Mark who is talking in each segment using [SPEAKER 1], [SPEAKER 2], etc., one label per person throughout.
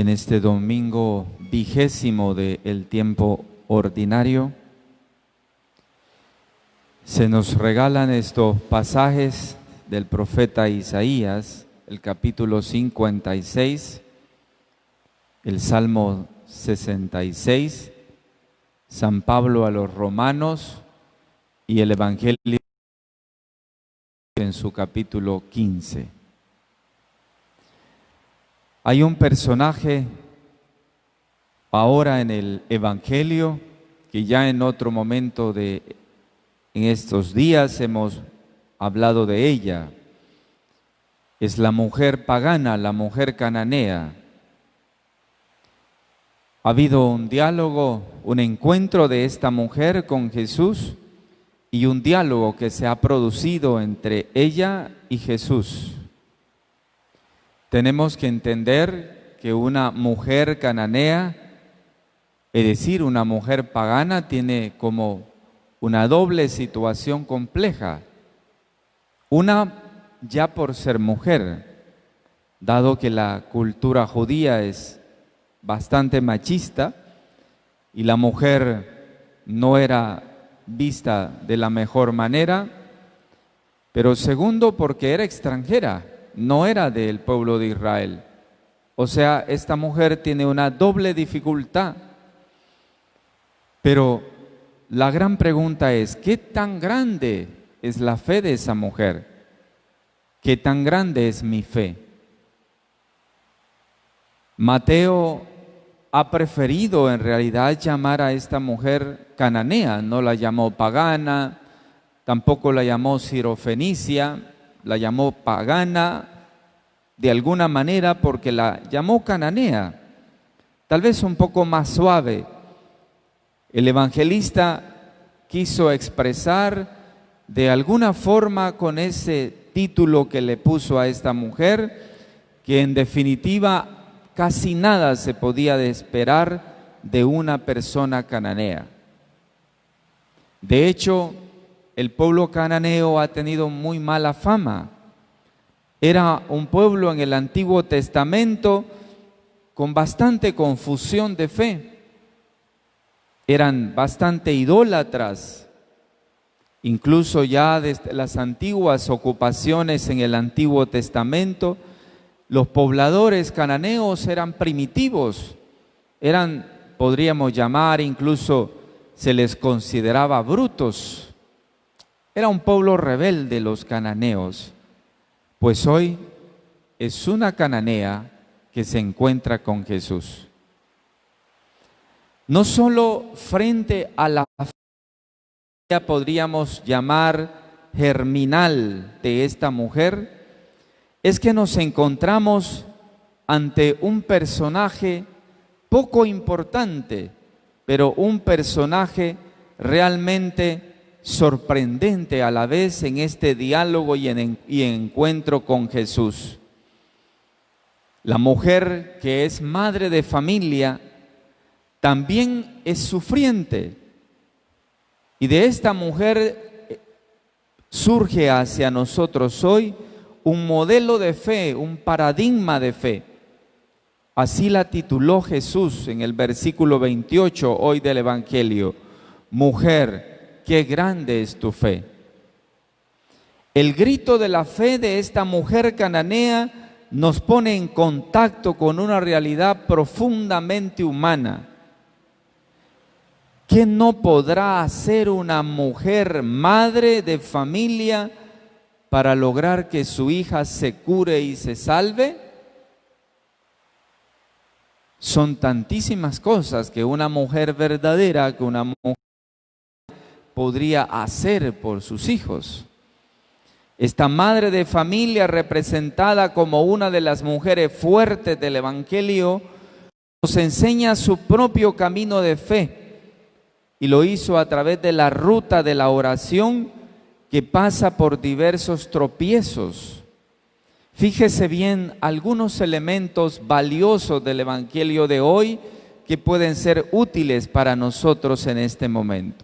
[SPEAKER 1] en este domingo 20º del tiempo ordinario, se nos regalan estos pasajes del profeta Isaías, el capítulo 56, el Salmo 66, San Pablo a los Romanos y el Evangelio en su capítulo 15. Hay un personaje ahora en el Evangelio que ya en otro momento en estos días hemos hablado de ella. Es la mujer pagana, la mujer cananea. Ha habido un diálogo, un encuentro de esta mujer con Jesús y un diálogo que se ha producido entre ella y Jesús. Tenemos que entender que una mujer cananea, es decir, una mujer pagana, tiene como una doble situación compleja. Una, ya por ser mujer, dado que la cultura judía es bastante machista y la mujer no era vista de la mejor manera, pero segundo, porque era extranjera, no era del pueblo de Israel. O sea, esta mujer tiene una doble dificultad. Pero la gran pregunta es, ¿qué tan grande es la fe de esa mujer? ¿Qué tan grande es mi fe? Mateo ha preferido en realidad llamar a esta mujer cananea, no la llamó pagana, tampoco la llamó sirofenicia, la llamó pagana de alguna manera porque la llamó cananea, tal vez un poco más suave. El evangelista quiso expresar de alguna forma con ese título que le puso a esta mujer, que en definitiva casi nada se podía esperar de una persona cananea. De hecho, el pueblo cananeo ha tenido muy mala fama. Era un pueblo en el Antiguo Testamento con bastante confusión de fe. Eran bastante idólatras. Incluso ya desde las antiguas ocupaciones en el Antiguo Testamento, los pobladores cananeos eran primitivos. Podríamos llamar, incluso se les consideraba brutos. Era un pueblo rebelde los cananeos, pues hoy es una cananea que se encuentra con Jesús. No solo frente a la fe, podríamos llamar germinal de esta mujer, es que nos encontramos ante un personaje poco importante, pero un personaje realmente sorprendente a la vez en este diálogo y encuentro con Jesús. La mujer que es madre de familia también es sufriente, y de esta mujer surge hacia nosotros hoy un modelo de fe, un paradigma de fe. Así la tituló Jesús en el versículo 28 hoy del Evangelio: mujer, qué grande es tu fe. El grito de la fe de esta mujer cananea nos pone en contacto con una realidad profundamente humana. ¿Qué no podrá hacer una mujer madre de familia para lograr que su hija se cure y se salve? Son tantísimas cosas que una mujer verdadera, que una mujer podría hacer por sus hijos. Esta madre de familia, representada como una de las mujeres fuertes del Evangelio, nos enseña su propio camino de fe, y lo hizo a través de la ruta de la oración que pasa por diversos tropiezos. Fíjese bien algunos elementos valiosos del Evangelio de hoy que pueden ser útiles para nosotros en este momento.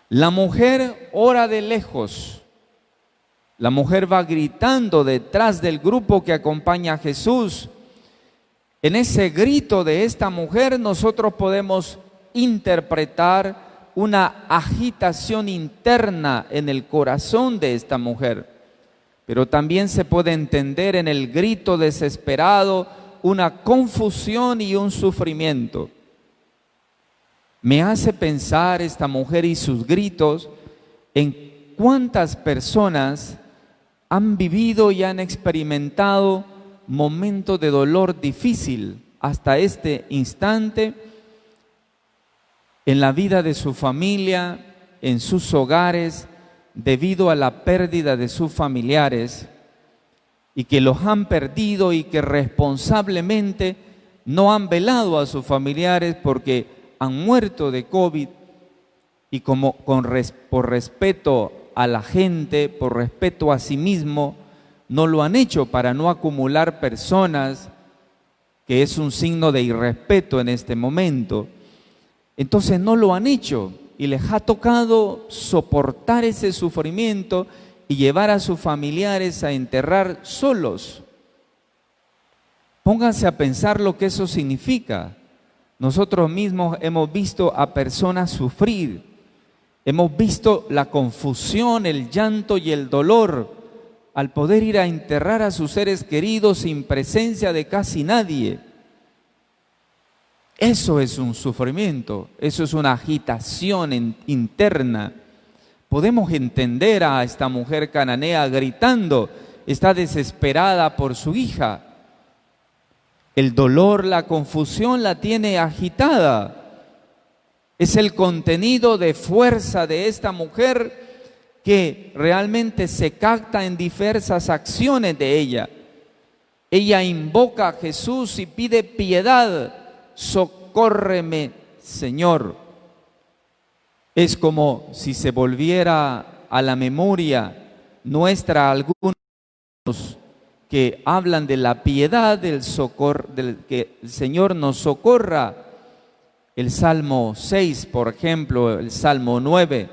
[SPEAKER 1] La mujer ora de lejos. La mujer va gritando detrás del grupo que acompaña a Jesús: En ese grito de esta mujer nosotros podemos interpretar una agitación interna en el corazón de esta mujer, pero también se puede entender en el grito desesperado una confusión y un sufrimiento. Me hace pensar esta mujer y sus gritos en cuántas personas han vivido y han experimentado momentos de dolor difícil hasta este instante en la vida de su familia, en sus hogares, debido a la pérdida de sus familiares, y que los han perdido y que responsablemente no han velado a sus familiares porque han muerto de COVID, y por respeto a la gente, por respeto a sí mismo, no lo han hecho para no acumular personas, que es un signo de irrespeto en este momento. Entonces no lo han hecho y les ha tocado soportar ese sufrimiento y llevar a sus familiares a enterrar solos. Pónganse a pensar lo que eso significa. Nosotros mismos hemos visto a personas sufrir, hemos visto la confusión, el llanto y el dolor al poder ir a enterrar a sus seres queridos sin presencia de casi nadie. Eso es un sufrimiento, eso es una agitación interna. Podemos entender a esta mujer cananea gritando, está desesperada por su hija. El dolor, la confusión la tiene agitada. Es el contenido de fuerza de esta mujer que realmente se capta en diversas acciones de ella. Ella invoca a Jesús y pide piedad. Socórreme, Señor. Es como si se volviera a la memoria nuestra algunos que hablan de la piedad del que el Señor nos socorra. El Salmo 6, por ejemplo, el Salmo 9,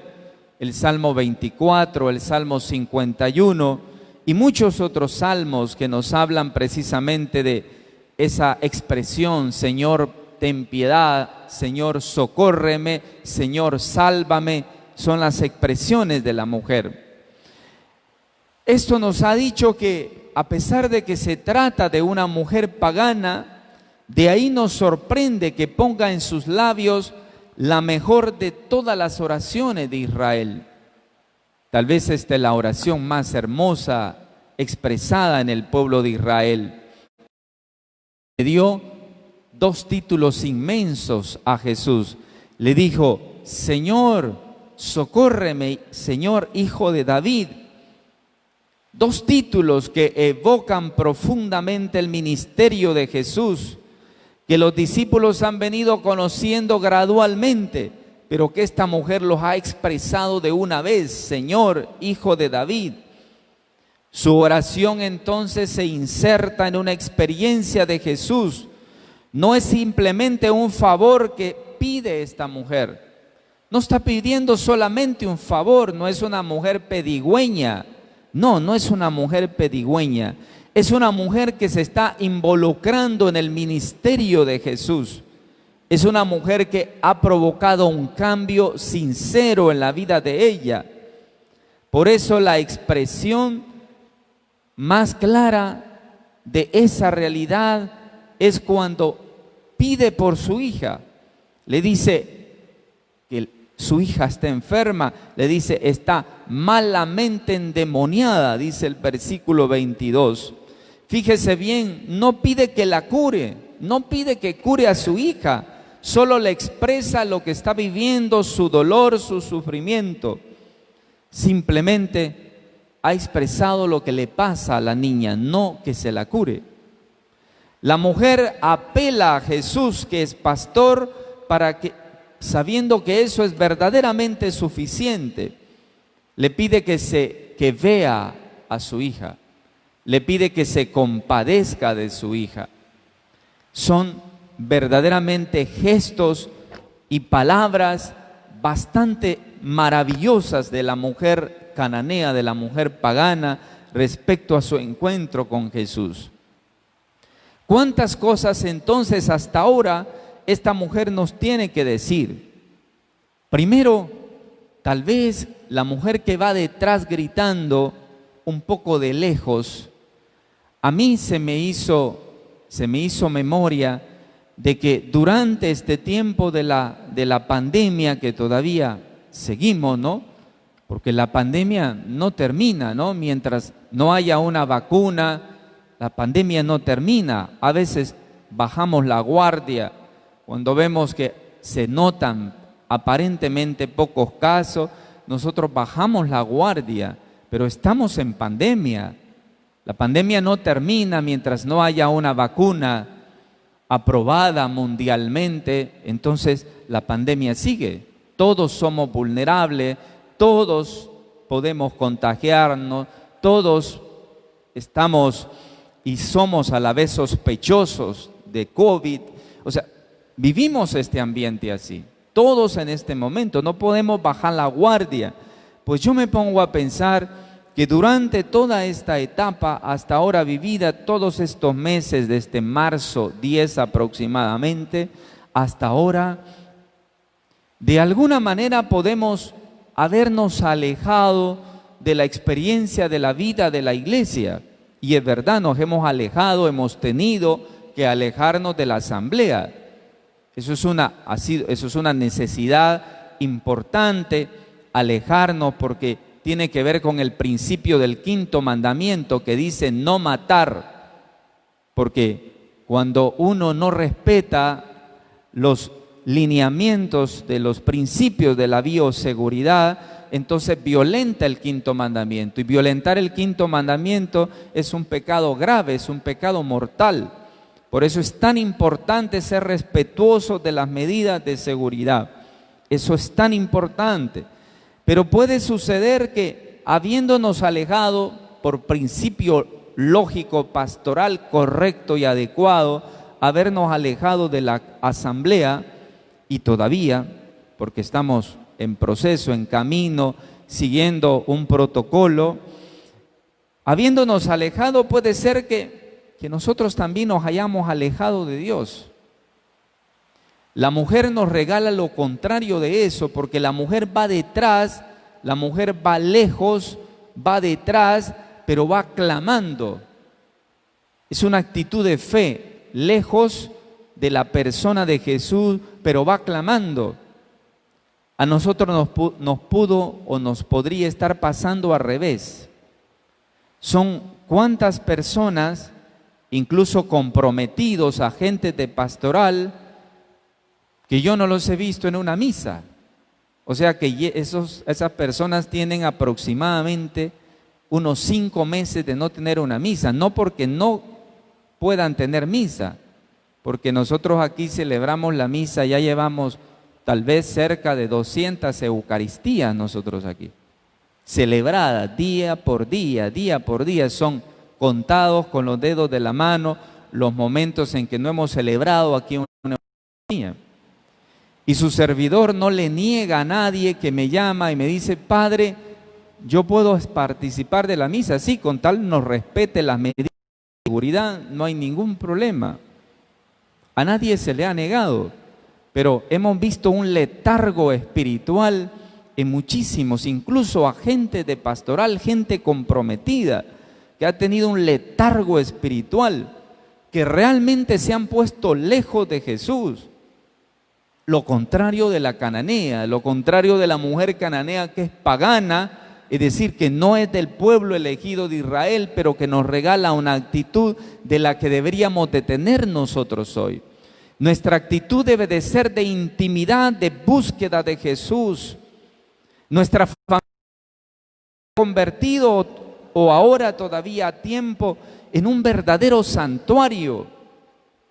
[SPEAKER 1] el Salmo 24, el Salmo 51 y muchos otros salmos que nos hablan precisamente de esa expresión: Señor, ten piedad, Señor, socórreme, Señor, sálvame. Son las expresiones de la mujer. Esto nos ha dicho que a pesar de que se trata de una mujer pagana, de ahí nos sorprende que ponga en sus labios la mejor de todas las oraciones de Israel. Tal vez esta es la oración más hermosa expresada en el pueblo de Israel. Le dio dos títulos inmensos a Jesús. Le dijo: Señor, socórreme, Señor, Hijo de David. Dos títulos que evocan profundamente el ministerio de Jesús, que los discípulos han venido conociendo gradualmente, pero que esta mujer los ha expresado de una vez: Señor, Hijo de David. Su oración entonces se inserta en una experiencia de Jesús. No es simplemente un favor que pide esta mujer. No está pidiendo solamente un favor, no es una mujer pedigüeña. No es una mujer pedigüeña. Es una mujer que se está involucrando en el ministerio de Jesús. Es una mujer que ha provocado un cambio sincero en la vida de ella. Por eso la expresión más clara de esa realidad es cuando pide por su hija. Le dice que su hija está enferma, le dice está malamente endemoniada, dice el versículo 22. Fíjese bien, no pide que la cure, no pide que cure a su hija, solo le expresa lo que está viviendo, su dolor, su sufrimiento. Simplemente ha expresado lo que le pasa a la niña, no que se la cure. La mujer apela a Jesús, que es pastor, para que, sabiendo que eso es verdaderamente suficiente, le pide que vea a su hija, le pide que se compadezca de su hija. Son verdaderamente gestos y palabras bastante maravillosas de la mujer cananea, de la mujer pagana, respecto a su encuentro con Jesús. ¿Cuántas cosas entonces hasta ahora esta mujer nos tiene que decir? Primero, tal vez la mujer que va detrás gritando un poco de lejos, a mí se me hizo memoria de que durante este tiempo de la pandemia que todavía seguimos, ¿no? Porque la pandemia no termina, ¿no? Mientras no haya una vacuna, la pandemia no termina. A veces bajamos la guardia cuando vemos que se notan aparentemente pocos casos, nosotros bajamos la guardia, pero estamos en pandemia. La pandemia no termina mientras no haya una vacuna aprobada mundialmente, entonces la pandemia sigue. Todos somos vulnerables, todos podemos contagiarnos, todos estamos y somos a la vez sospechosos de COVID. O sea, vivimos este ambiente así. Todos en este momento, no podemos bajar la guardia. Pues yo me pongo a pensar que durante toda esta etapa hasta ahora vivida, todos estos meses, desde marzo 10 aproximadamente, hasta ahora, de alguna manera podemos habernos alejado de la experiencia de la vida de la iglesia. Y es verdad, nos hemos alejado, hemos tenido que alejarnos de la asamblea. Eso es una necesidad importante, alejarnos, porque tiene que ver con el principio del quinto mandamiento que dice no matar. Porque cuando uno no respeta los lineamientos de los principios de la bioseguridad, entonces violenta el quinto mandamiento. Y violentar el quinto mandamiento es un pecado grave, es un pecado mortal. Por eso es tan importante ser respetuosos de las medidas de seguridad. Eso es tan importante. Pero puede suceder que, habiéndonos alejado por principio lógico, pastoral, correcto y adecuado, habernos alejado de la asamblea, y todavía, porque estamos en proceso, en camino, siguiendo un protocolo, habiéndonos alejado, puede ser que nosotros también nos hayamos alejado de Dios. La mujer nos regala lo contrario de eso, porque la mujer va detrás, la mujer va lejos, va detrás, pero va clamando. Es una actitud de fe, lejos de la persona de Jesús, pero va clamando. A nosotros nos pudo o nos podría estar pasando al revés. Son cuántas personas, incluso comprometidos, agentes de pastoral, que yo no los he visto en una misa. O sea que esas personas tienen aproximadamente unos 5 meses de no tener una misa, no porque no puedan tener misa, porque nosotros aquí celebramos la misa, ya llevamos tal vez cerca de 200 eucaristías nosotros aquí, celebradas día por día, son contados con los dedos de la mano los momentos en que no hemos celebrado aquí una Eucaristía. Y su servidor no le niega a nadie que me llama y me dice: Padre, yo puedo participar de la misa, sí, con tal nos respete las medidas de seguridad, no hay ningún problema. A nadie se le ha negado, pero hemos visto un letargo espiritual en muchísimos, incluso a gente de pastoral, gente comprometida, que ha tenido un letargo espiritual, que realmente se han puesto lejos de Jesús. Lo contrario de la cananea, lo contrario de la mujer cananea, que es pagana, es decir, que no es del pueblo elegido de Israel, pero que nos regala una actitud de la que deberíamos de tener nosotros hoy. Nuestra actitud debe de ser de intimidad, de búsqueda de Jesús. Nuestra familia se ha convertido, o ahora todavía a tiempo, en un verdadero santuario.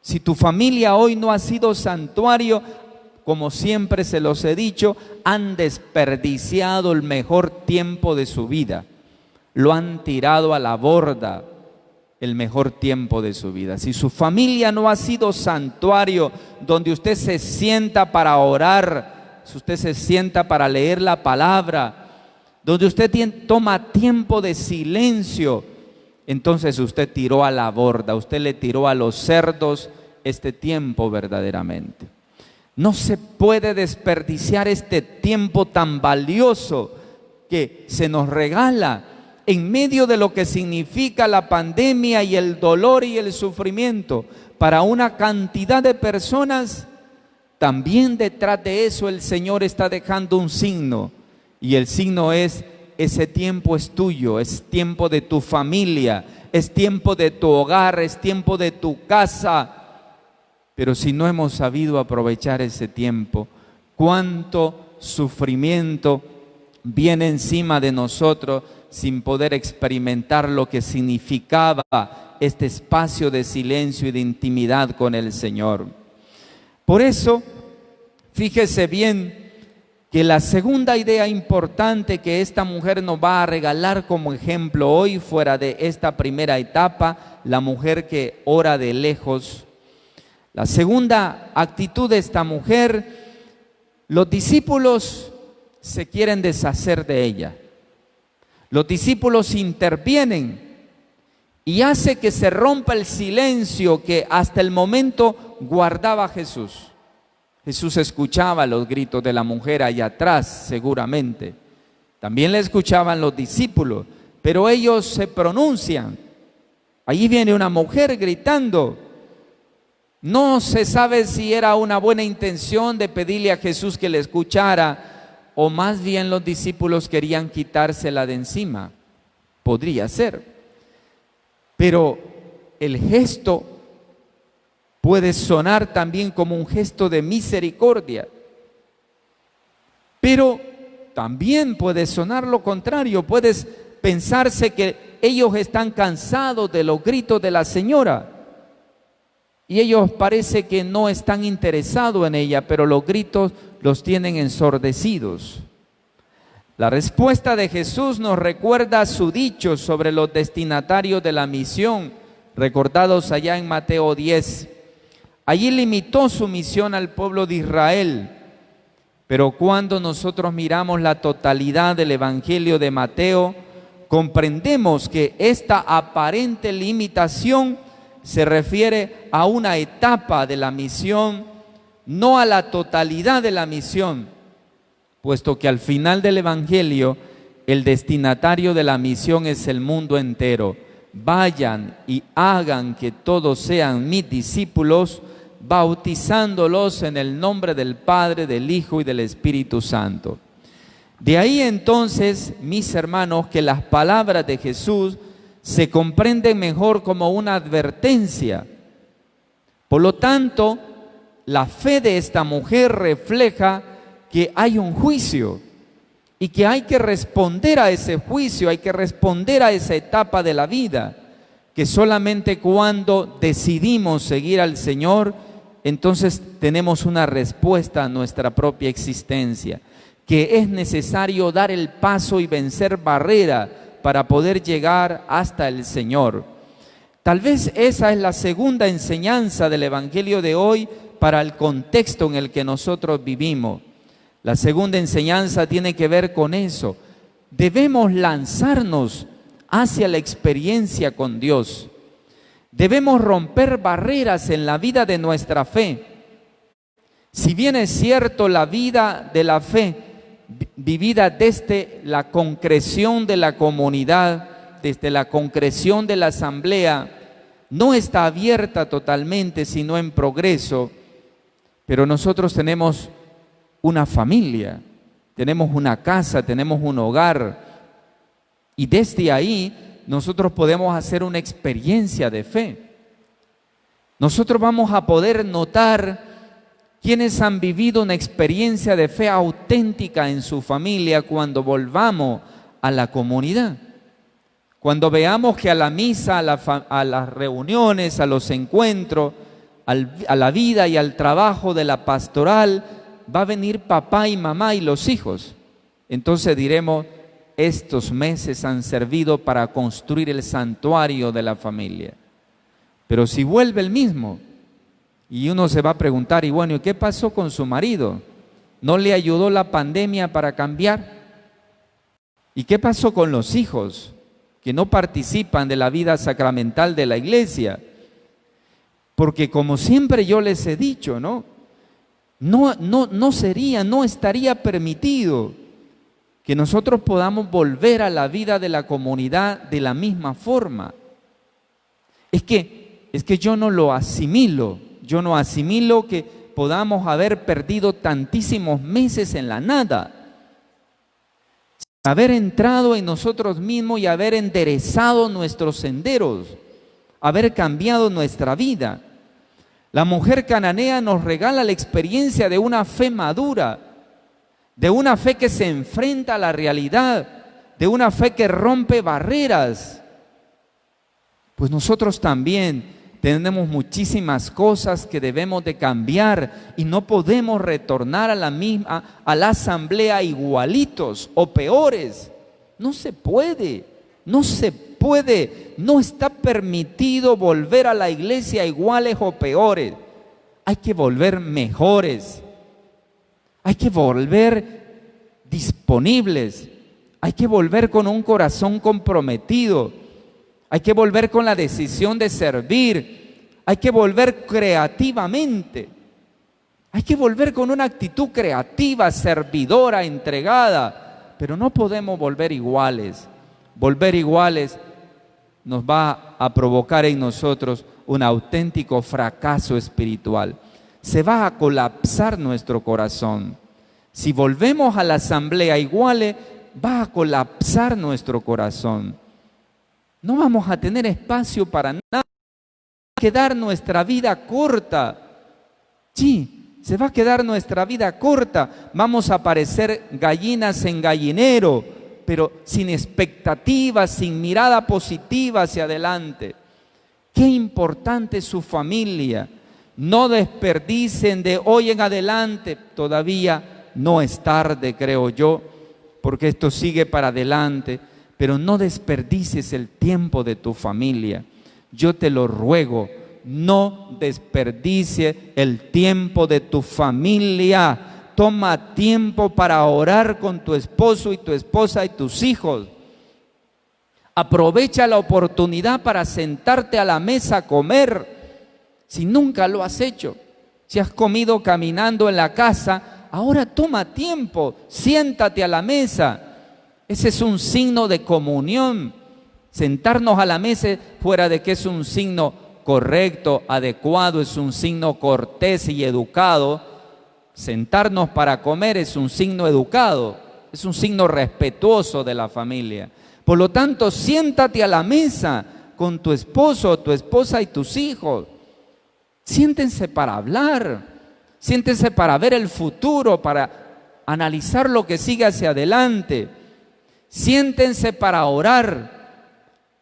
[SPEAKER 1] Si tu familia hoy no ha sido santuario, como siempre se los he dicho, han desperdiciado el mejor tiempo de su vida. Lo han tirado a la borda, el mejor tiempo de su vida. Si su familia no ha sido santuario, donde usted se sienta para orar, si usted se sienta para leer la palabra, donde usted toma tiempo de silencio, entonces usted tiró a la borda, usted le tiró a los cerdos este tiempo verdaderamente. No se puede desperdiciar este tiempo tan valioso que se nos regala en medio de lo que significa la pandemia y el dolor y el sufrimiento para una cantidad de personas. También detrás de eso el Señor está dejando un signo, y el signo es: ese tiempo es tuyo, es tiempo de tu familia, es tiempo de tu hogar, es tiempo de tu casa. Pero si no hemos sabido aprovechar ese tiempo, cuánto sufrimiento viene encima de nosotros sin poder experimentar lo que significaba este espacio de silencio y de intimidad con el Señor. Por eso, fíjese bien que la segunda idea importante que esta mujer nos va a regalar como ejemplo hoy, fuera de esta primera etapa, la mujer que ora de lejos. La segunda actitud de esta mujer: los discípulos se quieren deshacer de ella. Los discípulos intervienen y hace que se rompa el silencio que hasta el momento guardaba Jesús. Jesús escuchaba los gritos de la mujer allá atrás, seguramente. También le escuchaban los discípulos, pero ellos se pronuncian. Allí viene una mujer gritando. No se sabe si era una buena intención de pedirle a Jesús que le escuchara, o más bien los discípulos querían quitársela de encima. Podría ser. Pero el gesto puede sonar también como un gesto de misericordia. Pero también puede sonar lo contrario. Puede pensarse que ellos están cansados de los gritos de la señora. Y ellos parece que no están interesados en ella, pero los gritos los tienen ensordecidos. La respuesta de Jesús nos recuerda su dicho sobre los destinatarios de la misión, recordados allá en Mateo 10. Allí limitó su misión al pueblo de Israel, pero cuando nosotros miramos la totalidad del Evangelio de Mateo, comprendemos que esta aparente limitación se refiere a una etapa de la misión, no a la totalidad de la misión, puesto que al final del Evangelio el destinatario de la misión es el mundo entero. Vayan y hagan que todos sean mis discípulos, bautizándolos en el nombre del Padre, del Hijo y del Espíritu Santo. De ahí entonces, mis hermanos, que las palabras de Jesús se comprenden mejor como una advertencia. Por lo tanto, la fe de esta mujer refleja que hay un juicio y que hay que responder a ese juicio, hay que responder a esa etapa de la vida, que solamente cuando decidimos seguir al Señor, entonces tenemos una respuesta a nuestra propia existencia, que es necesario dar el paso y vencer barreras para poder llegar hasta el Señor. Tal vez esa es la segunda enseñanza del Evangelio de hoy para el contexto en el que nosotros vivimos. La segunda enseñanza tiene que ver con eso. Debemos lanzarnos hacia la experiencia con Dios. Debemos romper barreras en la vida de nuestra fe. Si bien es cierto, la vida de la fe vivida desde la concreción de la comunidad, desde la concreción de la asamblea, no está abierta totalmente, sino en progreso. Pero nosotros tenemos una familia, tenemos una casa, tenemos un hogar, y desde ahí nosotros podemos hacer una experiencia de fe. Nosotros vamos a poder notar quienes han vivido una experiencia de fe auténtica en su familia cuando volvamos a la comunidad. Cuando veamos que a la misa, a las reuniones, a los encuentros, a la vida y al trabajo de la pastoral, va a venir papá y mamá y los hijos. Entonces diremos, estos meses han servido para construir el santuario de la familia. Pero si vuelve el mismo, y uno se va a preguntar, y bueno, ¿y qué pasó con su marido? ¿No le ayudó la pandemia para cambiar? ¿Y qué pasó con los hijos? que no participan de la vida sacramental de la iglesia. Porque como siempre yo les he dicho, ¿no? No estaría permitido que nosotros podamos volver a la vida de la comunidad de la misma forma. Es que yo no lo asimilo, yo no asimilo que podamos haber perdido tantísimos meses en la nada, haber entrado en nosotros mismos y haber enderezado nuestros senderos, haber cambiado nuestra vida. La mujer cananea nos regala la experiencia de una fe madura, de una fe que se enfrenta a la realidad, de una fe que rompe barreras. Pues nosotros también tenemos muchísimas cosas que debemos de cambiar y no podemos retornar a la asamblea igualitos o peores. No se puede, no está permitido volver a la iglesia iguales o peores. Hay que volver mejores, hay que volver disponibles, hay que volver con un corazón comprometido. Hay que volver con la decisión de servir, hay que volver creativamente, hay que volver con una actitud creativa, servidora, entregada, pero no podemos volver iguales. Volver iguales nos va a provocar en nosotros un auténtico fracaso espiritual. Se va a colapsar nuestro corazón. Si volvemos a la asamblea iguales, va a colapsar nuestro corazón. No vamos a tener espacio para nada. Va a quedar nuestra vida corta. Sí, se va a quedar nuestra vida corta. Vamos a parecer gallinas en gallinero, pero sin expectativas, sin mirada positiva hacia adelante. Qué importante es su familia. No desperdicien de hoy en adelante. Todavía no es tarde, creo yo, porque esto sigue para adelante. Pero no desperdicies el tiempo de tu familia. Yo te lo ruego, no desperdicies el tiempo de tu familia. Toma tiempo para orar con tu esposo y tu esposa y tus hijos. Aprovecha la oportunidad para sentarte a la mesa a comer. Si nunca lo has hecho, si has comido caminando en la casa, ahora toma tiempo, siéntate a la mesa. Ese es un signo de comunión. Sentarnos a la mesa, fuera de que es un signo correcto, adecuado, es un signo cortés y educado. Sentarnos para comer es un signo educado, es un signo respetuoso de la familia. Por lo tanto, siéntate a la mesa con tu esposo, tu esposa y tus hijos. Siéntense para hablar, siéntense para ver el futuro, para analizar lo que sigue hacia adelante. Siéntense para orar,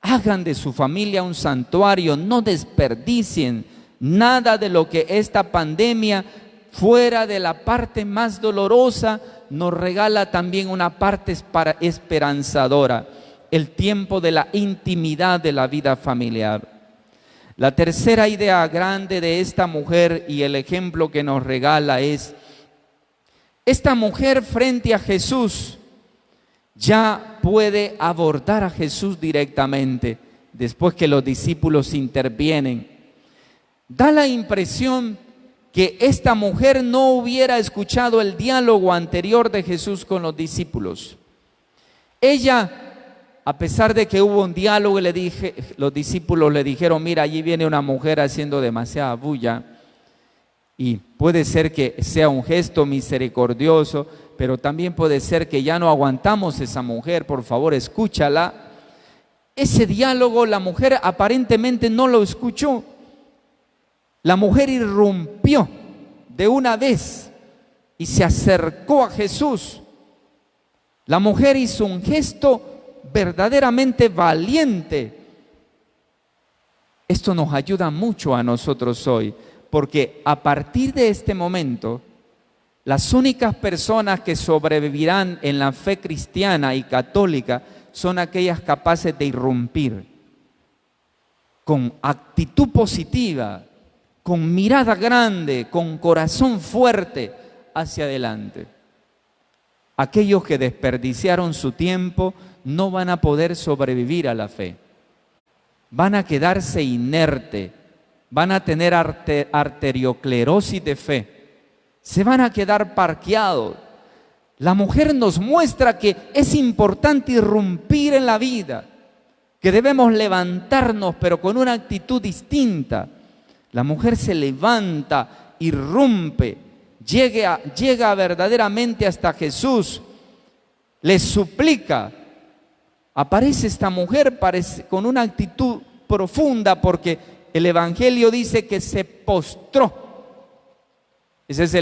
[SPEAKER 1] hagan de su familia un santuario, no desperdicien nada de lo que esta pandemia, fuera de la parte más dolorosa, nos regala también una parte esperanzadora, el tiempo de la intimidad de la vida familiar. La tercera idea grande de esta mujer y el ejemplo que nos regala es, esta mujer frente a Jesús ya puede abordar a Jesús directamente después que los discípulos intervienen. Da la impresión que esta mujer no hubiera escuchado el diálogo anterior de Jesús con los discípulos. Ella, a pesar de que hubo un diálogo, los discípulos le dijeron, mira, allí viene una mujer haciendo demasiada bulla, y puede ser que sea un gesto misericordioso, pero también puede ser que ya no aguantamos esa mujer, por favor, escúchala. Ese diálogo la mujer aparentemente no lo escuchó. La mujer irrumpió de una vez y se acercó a Jesús. La mujer hizo un gesto verdaderamente valiente. Esto nos ayuda mucho a nosotros hoy, porque a partir de este momento, las únicas personas que sobrevivirán en la fe cristiana y católica son aquellas capaces de irrumpir con actitud positiva, con mirada grande, con corazón fuerte hacia adelante. Aquellos que desperdiciaron su tiempo no van a poder sobrevivir a la fe. Van a quedarse inertes, van a tener arteriosclerosis de fe, se van a quedar parqueados. La mujer nos muestra que es importante irrumpir en la vida, que debemos levantarnos, pero con una actitud distinta. La mujer se levanta, irrumpe, llega verdaderamente hasta Jesús, le suplica. Aparece esta mujer con una actitud profunda, porque el Evangelio dice que se postró. Ese es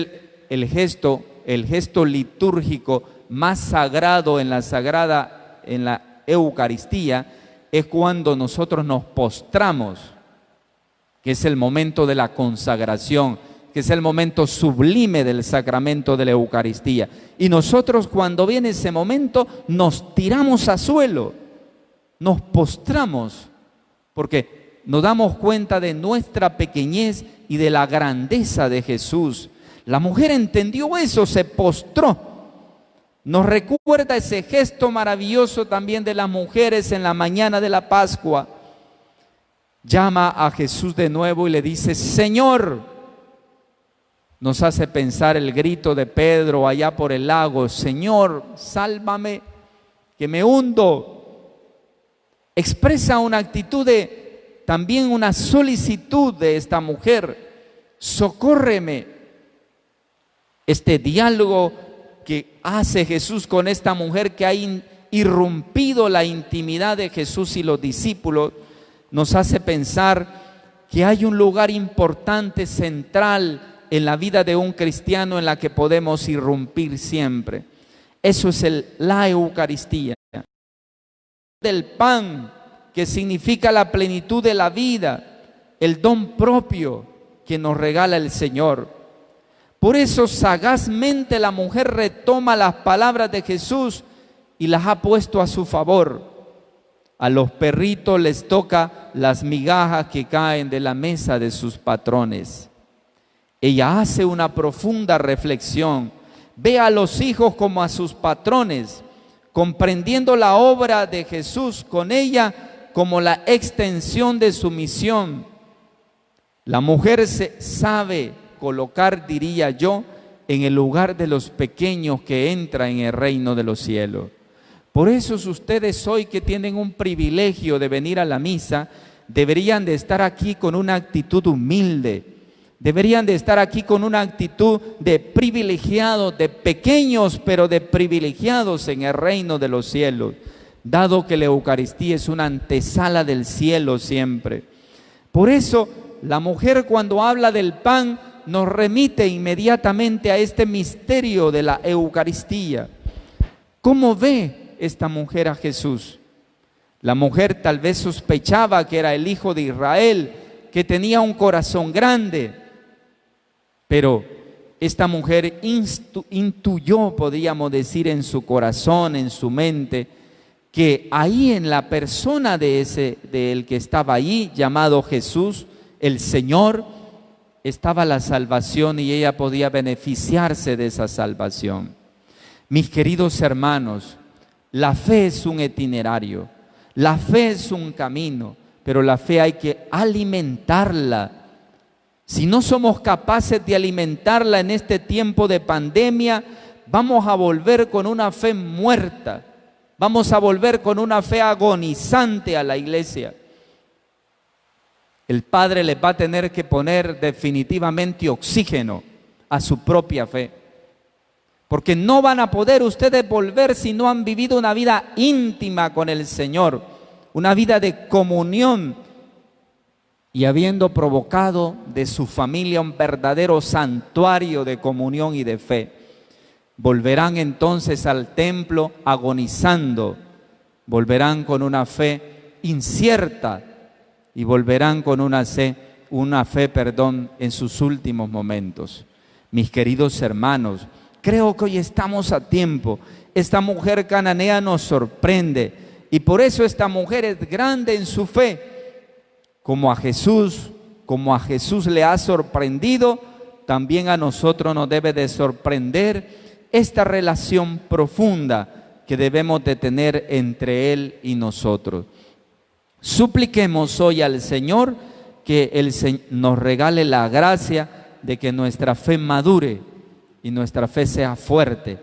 [SPEAKER 1] el gesto litúrgico más sagrado en la Eucaristía, es cuando nosotros nos postramos, que es el momento de la consagración, que es el momento sublime del sacramento de la Eucaristía. Y nosotros, cuando viene ese momento, nos tiramos a suelo, nos postramos, porque nos damos cuenta de nuestra pequeñez y de la grandeza de Jesús. La mujer entendió eso, se postró. Nos recuerda ese gesto maravilloso también de las mujeres en la mañana de la Pascua. Llama a Jesús de nuevo y le dice: Señor. Nos hace pensar el grito de Pedro allá por el lago: Señor, sálvame, que me hundo. Expresa una actitud también una solicitud de esta mujer: socórreme. Este diálogo que hace Jesús con esta mujer que ha irrumpido la intimidad de Jesús y los discípulos, nos hace pensar que hay un lugar importante, central, en la vida de un cristiano en la que podemos irrumpir siempre. Eso es la Eucaristía. Del pan, que significa la plenitud de la vida, el don propio que nos regala el Señor. Por eso sagazmente la mujer retoma las palabras de Jesús y las ha puesto a su favor. A los perritos les toca las migajas que caen de la mesa de sus patrones. Ella hace una profunda reflexión, ve a los hijos como a sus patrones, comprendiendo la obra de Jesús con ella como la extensión de su misión. La mujer se sabe colocar, diría yo, en el lugar de los pequeños que entran en el reino de los cielos. Por eso ustedes hoy, que tienen un privilegio de venir a la misa, deberían de estar aquí con una actitud humilde. Deberían de estar aquí con una actitud de privilegiados, de pequeños, pero de privilegiados en el reino de los cielos, dado que la Eucaristía es una antesala del cielo siempre. Por eso, la mujer, cuando habla del pan, nos remite inmediatamente a este misterio de la Eucaristía. ¿Cómo ve esta mujer a Jesús? La mujer tal vez sospechaba que era el Hijo de Israel, que tenía un corazón grande. Pero esta mujer intuyó, podríamos decir, en su corazón, en su mente, que ahí en la persona del que estaba ahí, llamado Jesús, el Señor, estaba la salvación y ella podía beneficiarse de esa salvación. Mis queridos hermanos, la fe es un itinerario, la fe es un camino, pero la fe hay que alimentarla. Si no somos capaces de alimentarla en este tiempo de pandemia, vamos a volver con una fe muerta, vamos a volver con una fe agonizante a la iglesia. El Padre les va a tener que poner definitivamente oxígeno a su propia fe, porque no van a poder ustedes volver si no han vivido una vida íntima con el Señor, una vida de comunión, y habiendo provocado de su familia un verdadero santuario de comunión y de fe. Volverán entonces al templo agonizando, volverán con una fe incierta y volverán con una fe, en sus últimos momentos. Mis queridos hermanos, creo que hoy estamos a tiempo. Esta mujer cananea nos sorprende y por eso esta mujer es grande en su fe. Como a Jesús le ha sorprendido, también a nosotros nos debe de sorprender esta relación profunda que debemos de tener entre Él y nosotros. Supliquemos hoy al Señor que Él nos regale la gracia de que nuestra fe madure y nuestra fe sea fuerte,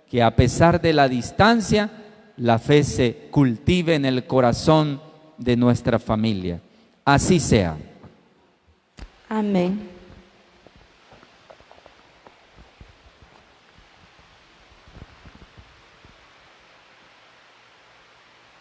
[SPEAKER 1] que a pesar de la distancia, la fe se cultive en el corazón de nuestra familia. Así sea.
[SPEAKER 2] Amén.